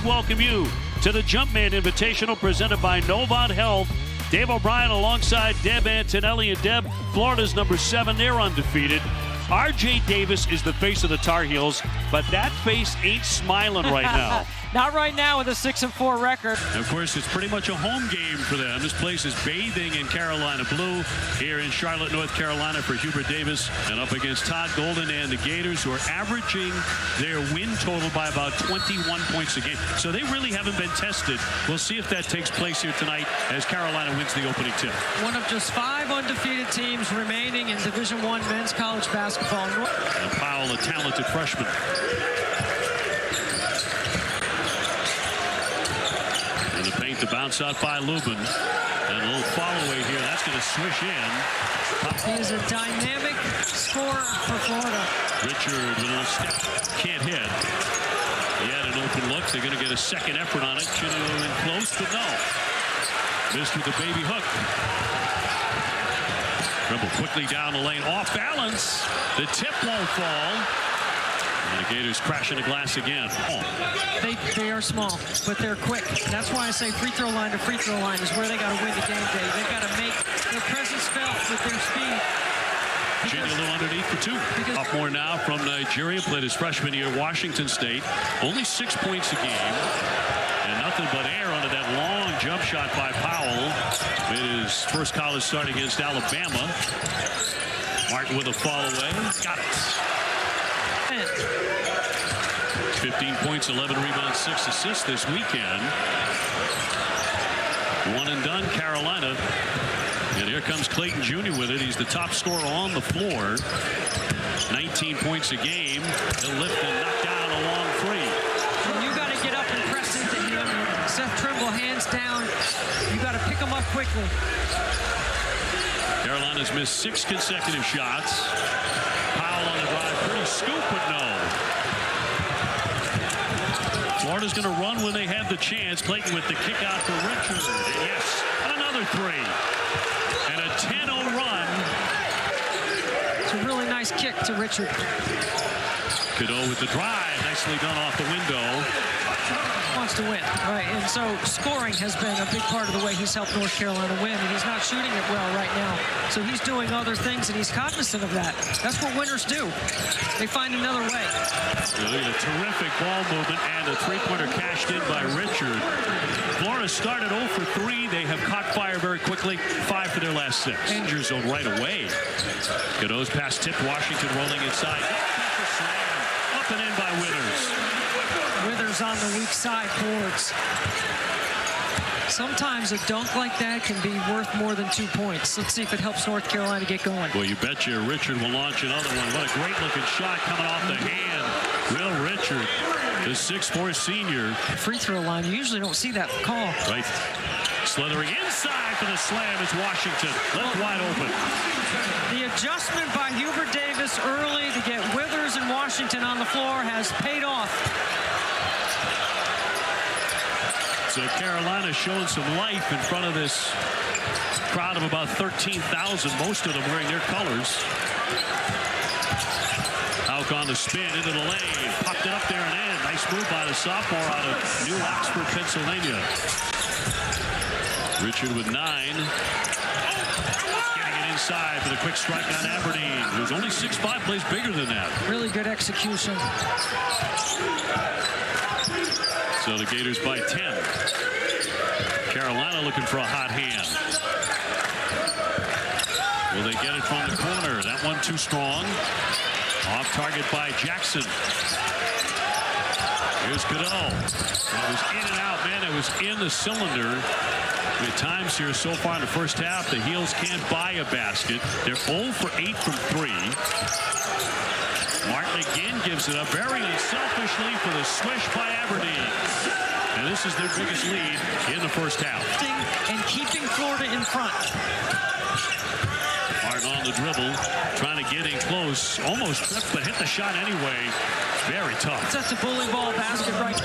welcome you to the Jumpman Invitational presented by Novant Health. Dave O'Brien alongside Deb Antonelli. And Deb, Florida's number 7, they're undefeated. R.J. Davis is the face of the Tar Heels, but that face ain't smiling right now. Not right now with a 6-4 record. And of course, it's pretty much a home game for them. This place is bathing in Carolina blue here in Charlotte, North Carolina for Hubert Davis. And up against Todd Golden and the Gators, who are averaging their win total by about 21 points a game. So they really haven't been tested. We'll see if that takes place here tonight as Carolina wins the opening tip. One of just 5 undefeated teams remaining in Division I men's college basketball. And Powell, a talented freshman. In the paint, the bounce out by Lubin. And a little follow away here. That's going to swish in. He is a dynamic scorer for Florida. Richard with a little step. Can't hit. He had an open look. They're going to get a second effort on it. Should have been close, but no. Missed with the baby hook. Dribble quickly down the lane. Off balance. The tip won't fall. And the Gators crashing the glass again. They are small, but they're quick. That's why I say free throw line to free throw line is where they got to win the game, Dave. They've got to make their presence felt with their speed. Virginia a little underneath for 2. Sophomore now from Nigeria, played his freshman year at Washington State. Only 6 points a game. And nothing but air under that long jump shot by Powell. Made his first college start against Alabama. Martin with a fall away. Got it. 15 points, 11 rebounds, 6 assists this weekend. One and done, Carolina. And here comes Clayton Jr. with it. He's the top scorer on the floor. 19 points a game. He'll lift and knock down a long three. And you got to get up and press into him. Seth Trimble hands down. You got to pick him up quickly. Carolina's missed 6 consecutive shots. Powell on the drive. Pretty scoop, but no. Florida's going to run when they have the chance. Clayton with the kick out for Richard. And yes, another 3. And a 10-0 run. It's a really nice kick to Richard. Cadeau with the drive. Nicely done off the window. Wants to win, right? And so scoring has been a big part of the way he's helped North Carolina win, and he's not shooting it well right now. So he's doing other things, and he's cognizant of that. That's what winners do. They find another way. Really a terrific ball movement and a three-pointer cashed in by Richard. Florida started 0 for 3. They have caught fire very quickly. 5 for their last 6. Danger zone right away. Cadeau's pass tipped. Washington rolling inside. Up and in by Withers. Withers on the weak side boards. Sometimes a dunk like that can be worth more than 2 points. Let's see if it helps North Carolina get going. Well, you bet you Richard will launch another one. What a great-looking shot coming off the hand. Will Richard, the 6'4" senior. Free throw line, you usually don't see that call. Right. Slithering inside for the slam is Washington. Left wide open. The adjustment by Hubert Davis early to get Withers and Washington on the floor has paid off. So Carolina showing some life in front of this crowd of about 13,000, most of them wearing their colors. Hauk on the spin into the lane. Popped it up there and in. Nice move by the sophomore out of New Oxford, Pennsylvania. Richard with 9. Getting it inside for the quick strike on Aberdeen, who's only 6'5", plays bigger than that. Really good execution. So the Gators by 10. Carolina looking for a hot hand. Will they get it from the corner? That one too strong. Off target by Jackson. Here's Cadeau. It was in and out, man. It was in the cylinder. At times here so far in the first half, the Heels can't buy a basket. They're 0 for 8 from 3. Martin again gives it up very unselfishly for the swish by Aberdeen. And this is their biggest lead in the first half. And keeping Florida in front. Martin on the dribble, trying to get in close. Almost tripped, but hit the shot anyway. Very tough. That's a bully ball basket right.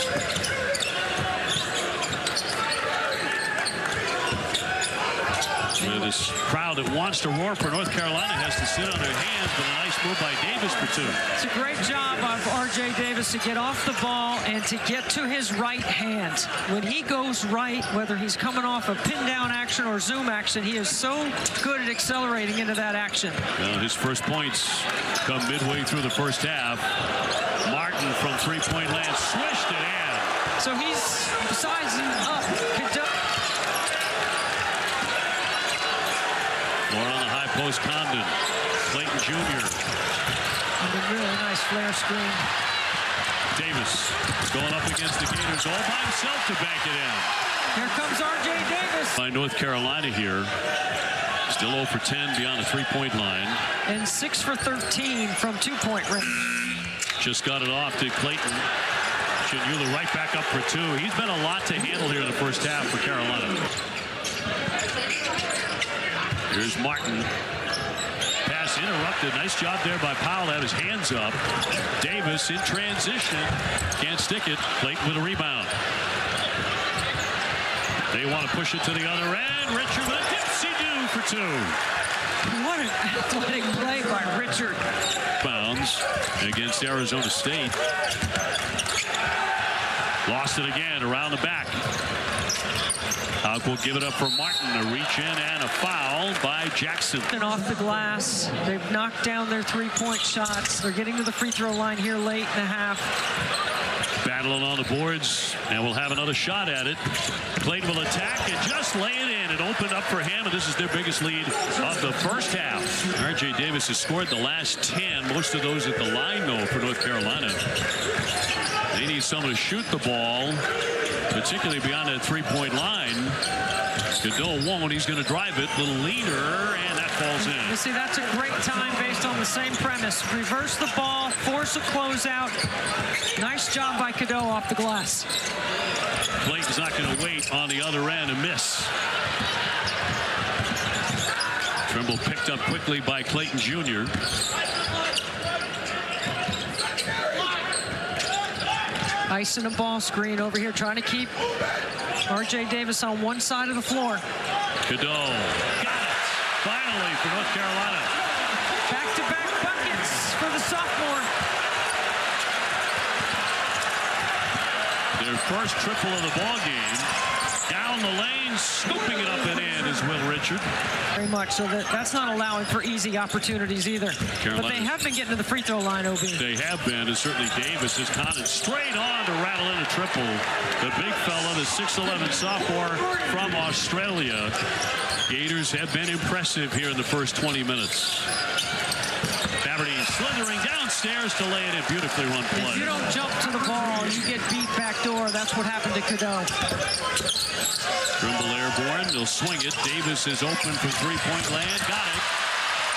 With a This crowd that wants to roar for North Carolina has to sit on their hands, but a nice move by Davis for two. It's a great job of R.J. Davis to get off the ball and to get to his right hand. When he goes right, whether he's coming off a pin down action or zoom action, he is so good at accelerating into that action. Well, his first points come midway through the first half. Martin from three-point land swished it in. So he's sizing up. More on the high post, Condon. Clayton Jr. And a really nice flare screen. Davis is going up against the Gators all by himself to bank it in. Here comes R.J. Davis. By North Carolina here. Still 0 for 10 beyond the three-point line. And 6 for 13 from two-point range. Just got it off to Clayton. Chinula right back up for two. He's been a lot to handle here in the first half for Carolina. Here's Martin. Pass interrupted. Nice job there by Powell to have his hands up. Davis in transition. Can't stick it. Clayton with a rebound. They want to push it to the other end. Richard with a dipsy-do for two. What an athletic play by Richard. Bounds against Arizona State. Lost it again around the back. Houck will give it up for Martin. A reach in and a foul by Jackson. And off the glass. They've knocked down their three-point shots. They're getting to the free throw line here late in the half. Battling on the boards, and we'll have another shot at it. Clayton will attack and just lay it in. It opened up for him, and this is their biggest lead of the first half. R.J. Davis has scored the last 10, most of those at the line, though, for North Carolina. They need someone to shoot the ball, particularly beyond that three-point line. Cadeau won't. He's going to drive it. A little leaner, and that falls in. You see, that's a great time based on the same premise. Reverse the ball, force a closeout. Nice job by Cadeau off the glass. Clayton's not going to wait on the other end and miss. Trimble picked up quickly by Clayton Jr. Ice in a ball screen over here, trying to keep R.J. Davis on one side of the floor. Cadeau got it, finally, for North Carolina. Back-to-back buckets for the sophomore. Their first triple of the ball game. Down the lane, scooping it up and in is Will Richard. Very much, so that's not allowing for easy opportunities either. Carolina, but they have been getting to the free throw line, OB. They have been, and certainly Davis has caught it straight on to rattle in a triple. The big fella, the 6'11 sophomore from Australia. Gators have been impressive here in the first 20 minutes. Aberdeen slithering downstairs to lay it in. Beautifully run play. If you don't jump to the ball, you get beat backdoor. That's what happened to Cadeau. Trimble airborne. They'll swing it. Davis is open from three-point land. Got it.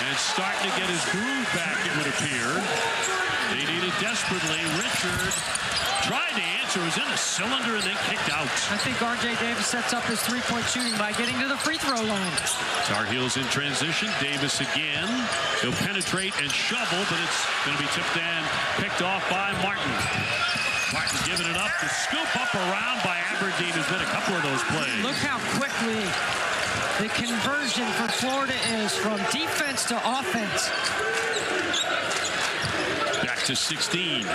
And starting to get his groove back, it would appear. They need it desperately. Richard tried to answer. Was in a cylinder and then kicked out. I think R.J. Davis sets up his three-point shooting by getting to the free throw line. Tar Heels in transition. Davis again. He'll penetrate and shovel, but it's going to be tipped and picked off by Martin. Martin giving it up. The scoop up around by Aberdeen, who's been a couple of those plays. Look how quickly the conversion for Florida is from defense to offense. Back to 16.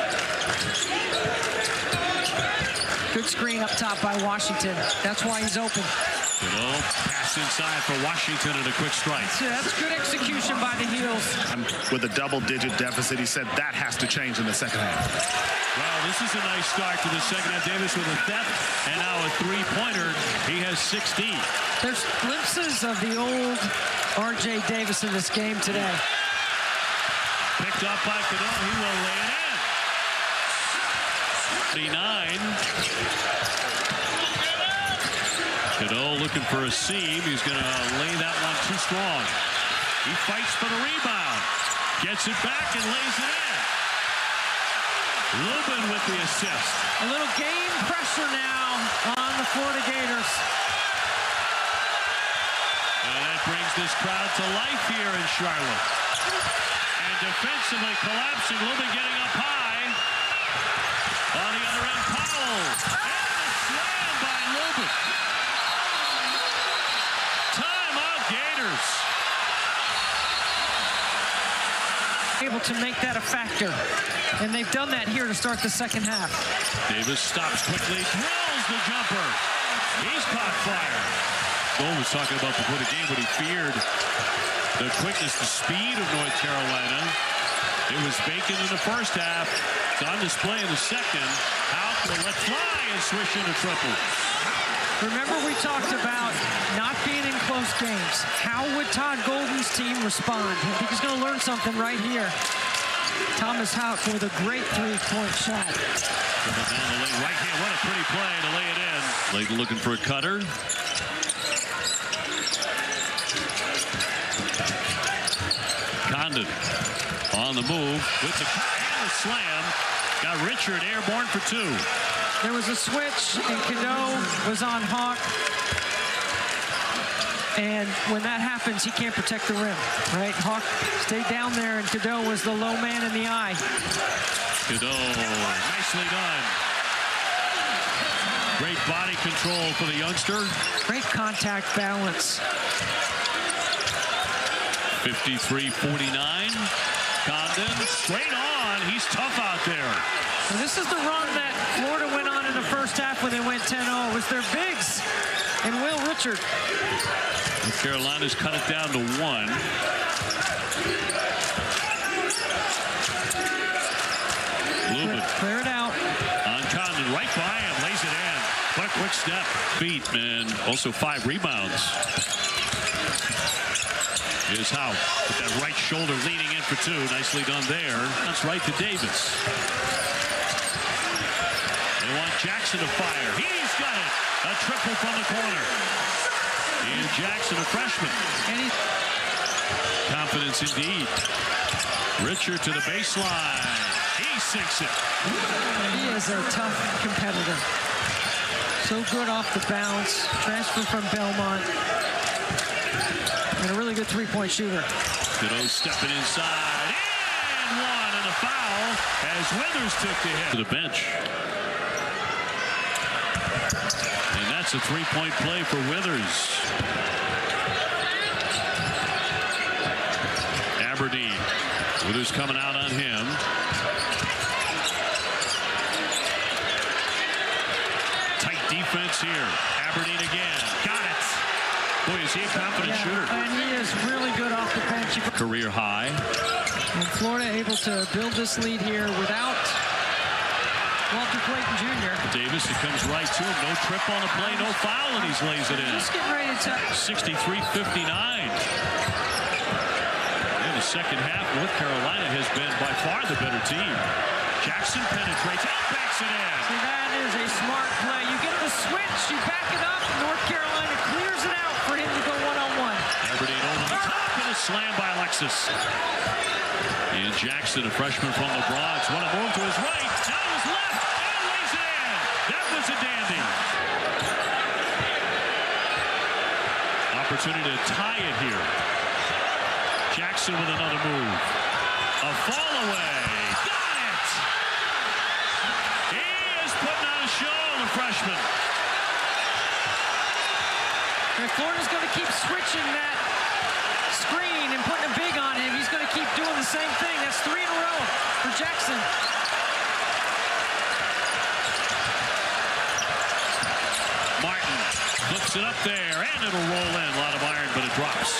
Good screen up top by Washington. That's why he's open. Pass inside for Washington and a quick strike. That's good execution by the Heels. With a double-digit deficit, he said that has to change in the second half. Well, this is a nice start to the second half. Davis with a theft and now a three-pointer. He has 16. There's glimpses of the old R.J. Davis in this game today. Picked up by Cadeau. He will lay it in. 39. Cadeau looking for a seam. He's going to lay that one too strong. He fights for the rebound. Gets it back and lays it in. Lubin with the assist. A little game pressure now on the Florida Gators. And that brings this crowd to life here in Charlotte. And defensively collapsing. Lubin getting up high. On the other end, Powell. And a slam by Lubin. Timeout, Gators. to make that a factor. And they've done that here to start the second half. Davis stops quickly, drills the jumper. He's caught fire. Cole was talking about before the game what he feared. The quickness, the speed of North Carolina. It was vacant in the first half. It's on display in the second. How will let fly and swish into triple. Remember, we talked about not being in close games. How would Todd Golden's team respond? I think he's going to learn something right here. Thomas Houck with a great three-point shot. Down the lane right here. What a pretty play to lay it in. Lake looking for a cutter. Condon on the move with the slam. Got Richard airborne for two. There was a switch, and Cadeau was on Hawk. And when that happens, he can't protect the rim, right? Hawk stayed down there, and Cadeau was the low man in the eye. Cadeau, nicely done. Great body control for the youngster. Great contact balance. 53-49. Condon straight on. He's tough out there. And this is the run that Florida went on in the first half when they went 10-0. It was their bigs and Will Richard. North Carolina's cut it down to one. Lubin. Clear it out. On Condon, right by him, lays it in. What a quick step. Feet, and also 5 rebounds. Here's Howe with that right shoulder leaning in for two. Nicely done there. That's right to Davis. They want Jackson to fire. He's got it. A triple from the corner. And Jackson, a freshman. Confidence indeed. Richard to the baseline. He sinks it. He is a tough competitor. So good off the bounce. Transfer from Belmont. And a really good three-point shooter. Cadeau stepping inside. And one, and a foul as Withers took the hit. To the bench. And that's a three-point play for Withers. Aberdeen. Withers coming out on him. Tight defense here. Aberdeen again. Got it. Boy, is he a confident shooter. And he is really good off the bench. Career high. And Florida able to build this lead here without Walter Clayton Jr. Davis, it comes right to him. No trip on the play, no foul, and he lays it in. Just getting ready to 63-59. In the second half, North Carolina has been by far the better team. Jackson penetrates and backs it in. See, that is a smart play. You get the switch, you back it up, North Carolina clears it out for him to go one-on-one. Aberdeen over the top and a slam by Alexis. And Jackson, a freshman from the Bronx, want to move to his right, now his left, and lays it in. That was a dandy. Opportunity to tie it here. Jackson with another move. A fall away. Got it! He is putting on a show, the freshman. If Florida's going to keep switching that screen and putting a big on him, he's going to keep doing the same thing. That's 3 in a row for Jackson. Martin flips it up there, and it'll roll in. A lot of iron, but it drops.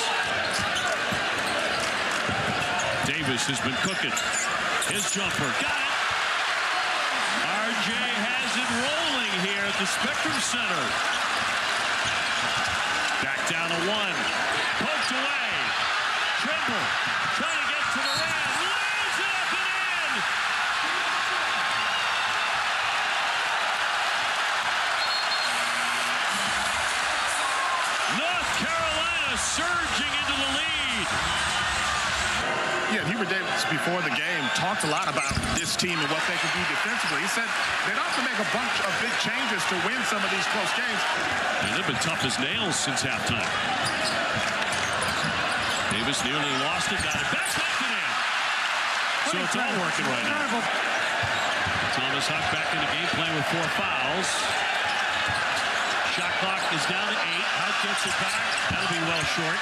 Davis has been cooking. His jumper, got it. RJ has it rolling here at the Spectrum Center. Back down to one. Poked away. Trimble trying to get to the rim. Lays it up and in. North Carolina surging into the lead. Yeah, Hubert Davis before the game talked a lot about this team and what they can do defensively. He said they don't have to make a bunch of big changes to win some of these close games. And they've been tough as nails since halftime. Davis nearly lost it, got it back, knocked it in. So it's all working right now. Thomas Houck back in the game, playing with 4 fouls. Shot clock is down to 8. Houck gets it back. That'll be well short.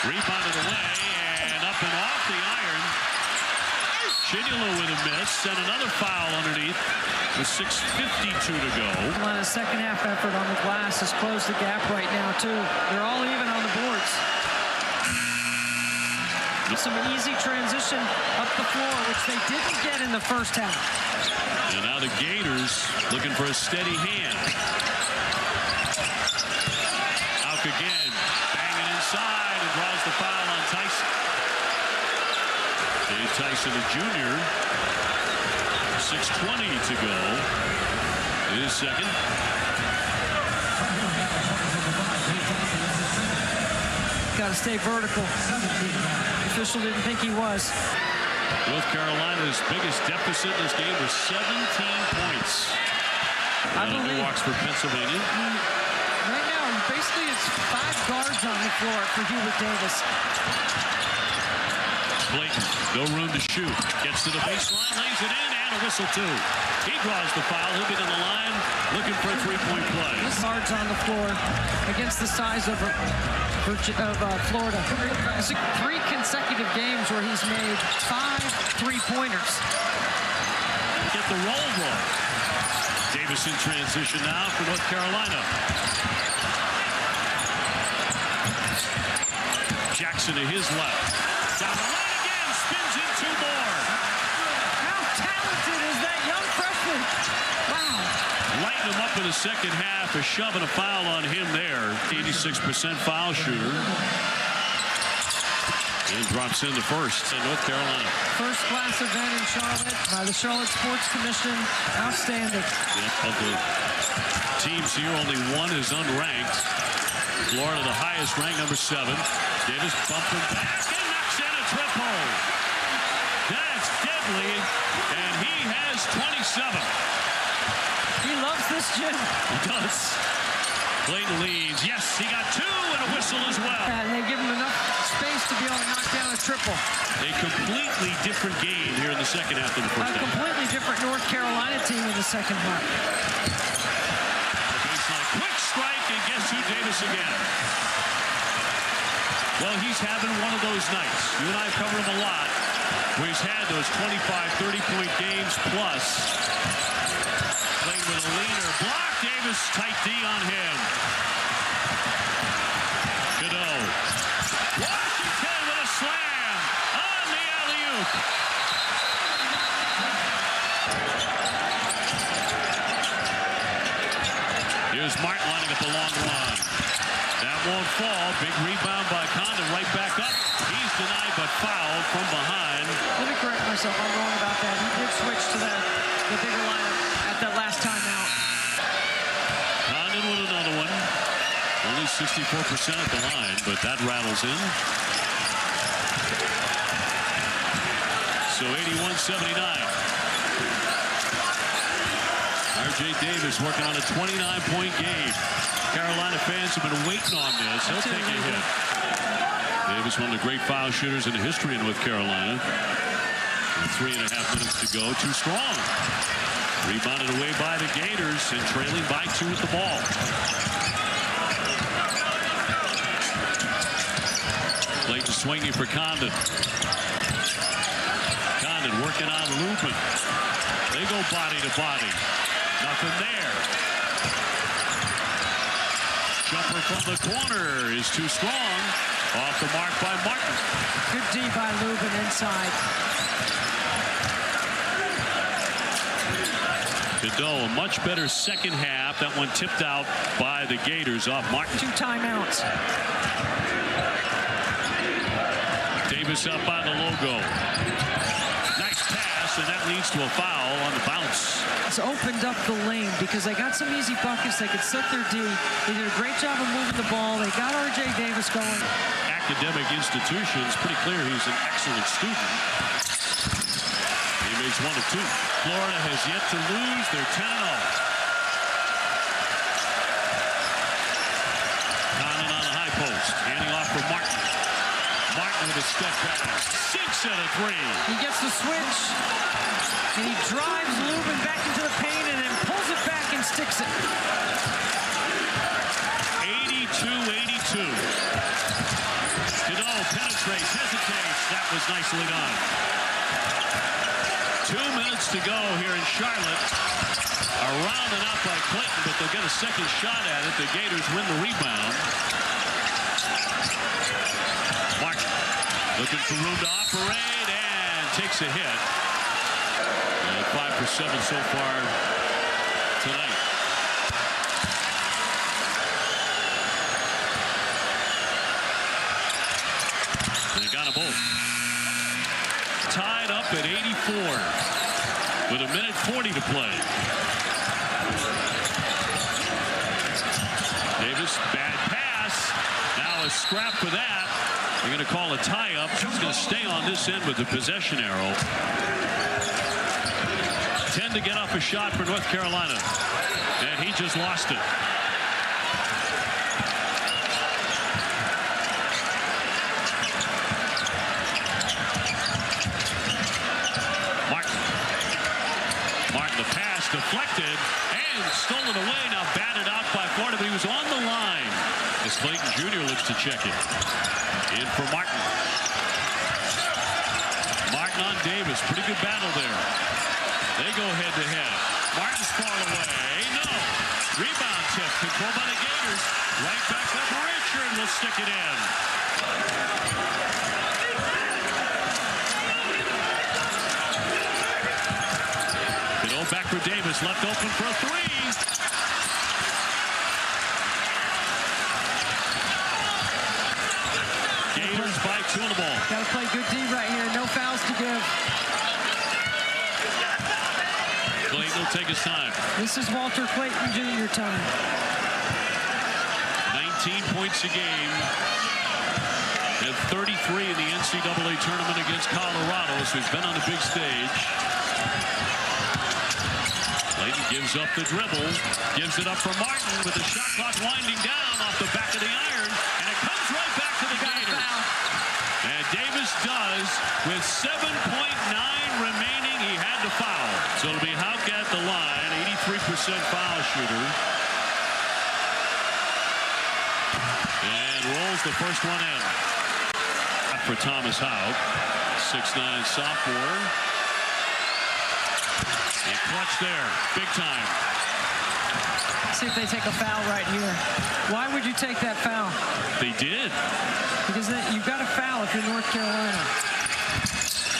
Rebounded away and up and off the iron. Chinula with a miss and another foul underneath with 6:52 to go. Carolina's second half effort on the glass has closed the gap right now, too. They're all even on the boards. Some easy transition up the floor, which they didn't get in the first half. And now the Gators looking for a steady hand. Auk again, banging inside and draws the foul on Tyson. Dave Tyson, the junior. 6:20 to go. His second. Got to stay vertical. The official didn't think he was. North Carolina's biggest deficit in this game was 17 points. I believe walks for Pennsylvania. Right now, basically, it's 5 guards on the floor for Hubert Davis. Clayton, no room to shoot. Gets to the baseline, lays it in, and a whistle too. He draws the foul. He'll be to the line, looking for a three-point play. Guards on the floor against the size of Florida. It's 3 consecutive games where he's made 5 3-pointers. Get the roll wrong. Davis in transition now for North Carolina. Jackson to his left. Down the line again, spins in 2 more. How talented is that young freshman? Wow. Lighting him up in the second half, a shove and a foul on him there. 86% foul shooter. And drops in the first in North Carolina. First class event in Charlotte by the Charlotte Sports Commission. Outstanding. Yep, of the teams here, only one is unranked. Florida, the highest ranked, number 7. Davis bumping back and knocks in a triple. That's deadly, and he has 27. He loves this gym. He does. Clayton leads. Yes, he got 2 and a whistle as well. And they give him enough space to be able to knock down a triple. A completely different game here in the second half of the first A half. completely different North Carolina team in the second half. The baseline, quick strike, and guess who? Davis again. Well, he's having one of those nights. You and I have covered him a lot, where he's had those 25, 30-point games plus. Playing with a leaner block. Davis, tight D on him. Cadeau. Washington with a slam on the alley-oop. Here's Martin lining up a long run. That won't fall. Big rebound by Condon. Right back up. He's denied but fouled from behind. Let me correct myself. I'm wrong about that. He did switch to the bigger lineup at that last timeout. Condon with another one. Only 64% at the line, but that rattles in. So 81-79. R.J. Davis working on a 29-point game. Carolina fans have been waiting on this. He'll take a hit. Davis, one of the great foul shooters in the history of North Carolina. And 3.5 minutes to go. Too strong. Rebounded away by the Gators and trailing by 2 with the ball. Clayton swinging for Condon. Condon working on Lubin. They go body to body. Nothing there. Jumper from the corner is too strong. Off the mark by Martin. Good D by Lubin inside. Cadeau, a much better second half. That one tipped out by the Gators off Martin. 2 timeouts. Davis up by the logo. Nice pass, and that leads to a foul on the bounce. It's opened up the lane because they got some easy buckets. They could set their D. They did a great job of moving the ball. They got R.J. Davis going. Academic institutions, pretty clear he's an excellent student. He makes 1 of 2. Florida has yet to lose. They're 10-0. Condon on the high post. Handing off for Martin. Martin with a step back. 6 and a 3. He gets the switch, and he drives Lubin back into the paint and then pulls it back and sticks it. 82-82. Cadeau penetrates, hesitates. That was nicely done. to go here in Charlotte. Around and out by Clayton, but they'll get a second shot at it. The Gators win the rebound. Martin looking for room to operate and takes a hit. And 5 for 7 so far tonight. They got them both. Tied up at 84 with 1:40 to play. Davis, bad pass. Now a scrap for that. They're going to call a tie-up. He's going to stay on this end with the possession arrow. 10 to get off a shot for North Carolina. And he just lost it. Martin, the pass deflected and stolen away. Now batted out by Florida, but he was on the line as Clayton Jr. looks to check it. In for Martin. Martin on Davis. Pretty good battle there. They go head to head. Martin's far away. No. Rebound tip. Controlled by the Gators. Right back up. Richard will stick it in. Back for Davis, left open for a three. Gators by 2 on the ball. Got to play good D right here. No fouls to give. Clayton will take his time. This is Walter Clayton Jr. time. 19 points a game. And 33 in the NCAA tournament against Colorado, so he's been on the big stage. Clayton gives up the dribble, gives it up for Martin with the shot clock winding down off the back of the iron, and it comes right back to the Gators. And Davis does with 7.9 remaining. He had to foul. So it'll be Houck at the line, 83% foul shooter. And rolls the first one in. For Thomas Houck, 6'9" sophomore. And clutch there, big time. See if they take a foul right here. Why would you take that foul? They did. Because you've got a foul if you're North Carolina.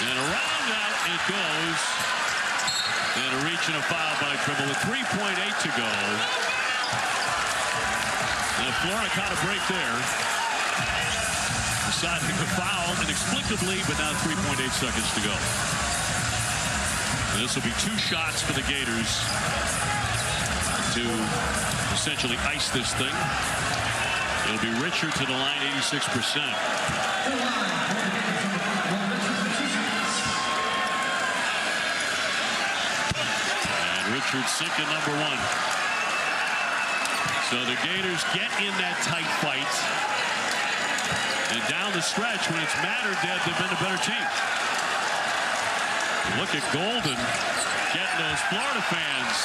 And around out it goes. And a reach and a foul by Trimble with 3.8 to go. And Florida caught a break there. Deciding to foul inexplicably, but now 3.8 seconds to go. And this will be 2 shots for the Gators to essentially ice this thing. It'll be Richard to the line, 86%. And Richard sinking number 1. So the Gators get in that tight fight. And down the stretch, when it's mattered, they've been a better team. Look at Golden getting those Florida fans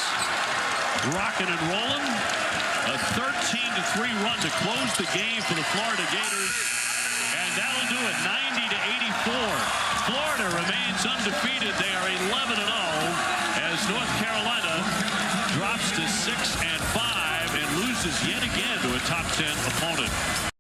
rocking and rolling. A 13-3 run to close the game for the Florida Gators. And that'll do it. 9